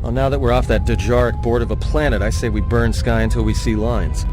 Well, now that we're off that Dejaric board of a planet, I say we burn sky until we see lines.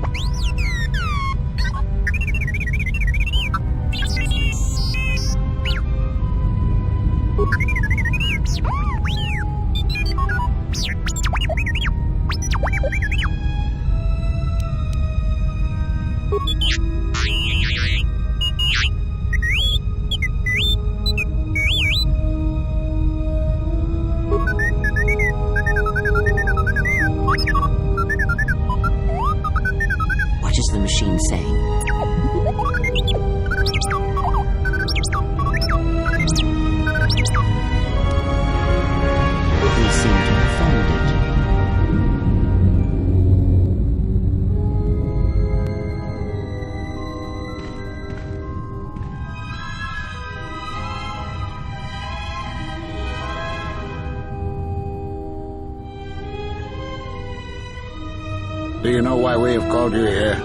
Do you know why we have called you here?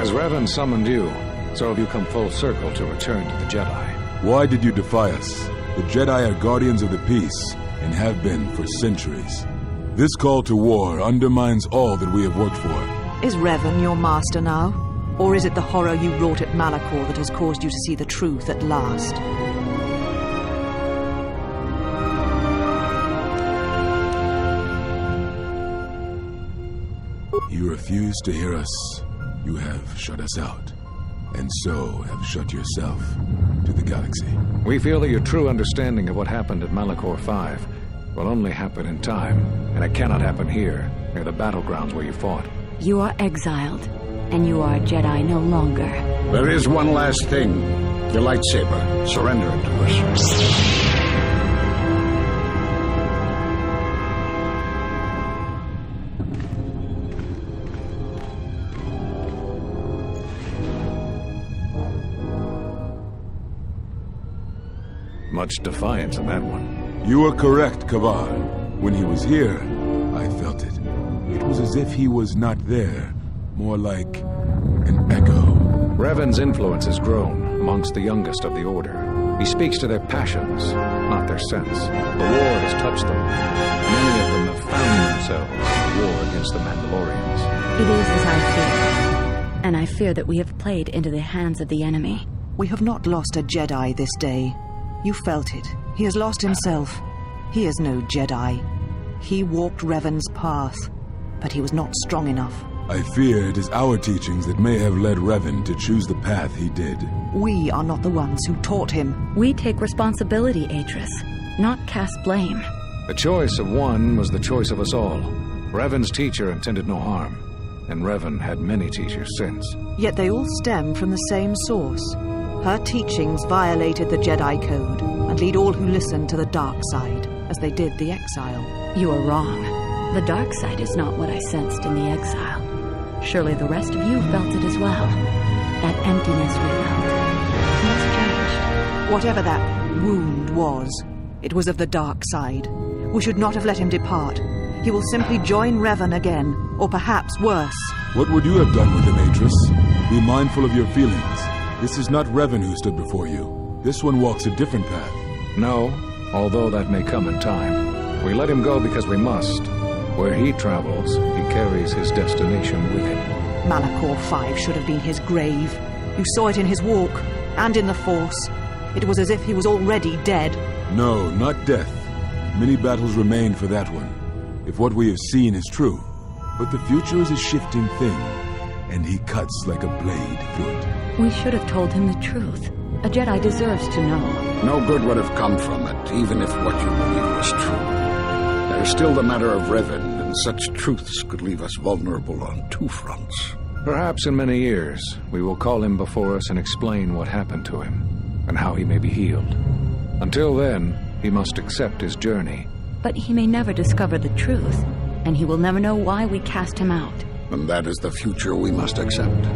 As Revan summoned you, so have you come full circle to return to the Jedi. Why did you defy us? The Jedi are guardians of the peace, and have been for centuries. This call to war undermines all that we have worked for. Is Revan your master now? Or is it the horror you wrought at Malachor that has caused you to see the truth at last? You refuse to hear us. You have shut us out, and so have shut yourself to the galaxy. We feel that your true understanding of what happened at Malachor 5 will only happen in time, and it cannot happen here, near the battlegrounds where you fought. You are exiled, and you are a Jedi no longer. There is one last thing. Your lightsaber. Surrender it to us. Much defiance in that one. You are correct, Kavar. When he was here, I felt it. It was as if he was not there, more like an echo. Revan's influence has grown amongst the youngest of the Order. He speaks to their passions, not their sense. The war has touched them. Many of them have found themselves in the war against the Mandalorians. It is as I fear, and I fear that we have played into the hands of the enemy. We have not lost a Jedi this day. You felt it. He has lost himself. He is no Jedi. He walked Revan's path, but he was not strong enough. I fear it is our teachings that may have led Revan to choose the path he did. We are not the ones who taught him. We take responsibility, Atris, not cast blame. The choice of one was the choice of us all. Revan's teacher intended no harm, and Revan had many teachers since. Yet they all stem from the same source. Her teachings violated the Jedi Code and lead all who listen to the dark side, as they did the Exile. You are wrong. The dark side is not what I sensed in the Exile. Surely the rest of you felt it as well. That emptiness we felt. Things changed. Whatever that wound was, it was of the dark side. We should not have let him depart. He will simply join Revan again, or perhaps worse. What would you have done with him, Atris? Be mindful of your feelings. This is not Revan who stood before you. This one walks a different path. No, although that may come in time. We let him go because we must. Where he travels, he carries his destination with him. Malachor 5 should have been his grave. You saw it in his walk, and in the Force. It was as if he was already dead. No, not death. Many battles remain for that one, if what we have seen is true. But the future is a shifting thing, and he cuts like a blade through it. We should have told him the truth. A Jedi deserves to know. No good would have come from it, even if what you believe was true. There is still the matter of Revan, and such truths could leave us vulnerable on two fronts. Perhaps in many years, we will call him before us and explain what happened to him, and how he may be healed. Until then, he must accept his journey. But he may never discover the truth, and he will never know why we cast him out. And that is the future we must accept.